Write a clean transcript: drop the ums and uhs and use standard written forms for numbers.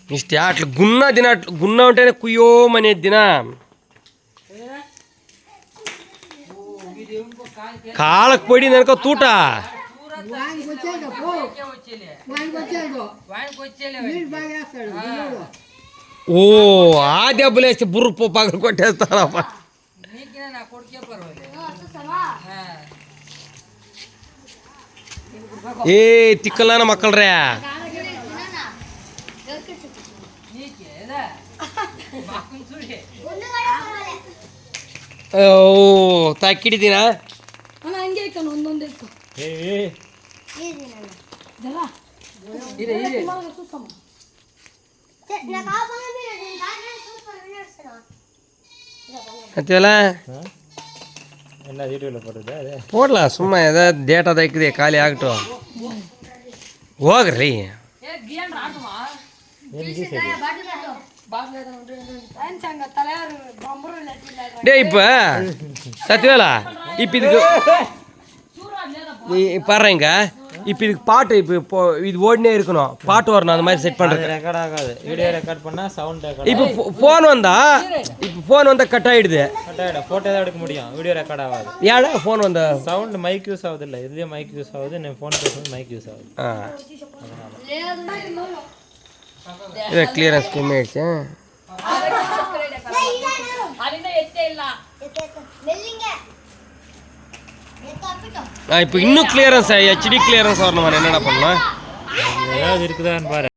ఇష్ట అట్లా గున్న తిన గున్న ఉంటేనే కుయ్యో అనే తిన కాళ్ళకు పడింది అనుకో తూట ఓ ఆ దెబ్బలు వేస్తే బుర్రు పగలు కొట్టేస్తారా ఏ తిక్కలాన మక్కలరా ಓ ತಾಕಿಡಿದೀನಾ ಹಂಗೆ ಒಂದೊಂದೇ போடல சும்மா ஏதாவது டேட்டா தைக்குதே காலி ஆகட்டும் ಹೋಗ್ರಿ டே இப்போ சத்யவேலா இப்போ இதுக்கு பாடுறேங்க இப்போ இதுக்கு பாட்டு இப்போ இது ஓடினே இருக்கணும் பாட்டு வரணும் அந்த மாதிரி செட் பண்ணுறது ரெக்கார்ட் ஆகாது வீடியோ ரெக்கார்ட் பண்ணால் சவுண்ட் ரெக்கார்ட் இப்போ ஃபோன் வந்தால் கட் ஆகிடுது கட் ஆகிடும் ஃபோட்டோ தான் எடுக்க முடியும் வீடியோ ரெக்கார்ட் ஆகாது ஏன்னா ஃபோன் வந்த சவுண்ட் மைக் யூஸ் ஆகுது இல்லை இதுலேயே மைக் யூஸ் ஆகுது நான் ஃபோன் பேசும்போது மைக் யூஸ் ஆகுது இது கிளியரன்ஸ் கம்மி ஆயிடுச்சு இப்போ இன்னும் கிளியரன்ஸ் ஹெச்டி கிளியரன்ஸ் வரணும் என்னடா பண்ணலாம் ஏதாவது இருக்குதான்னு பாரு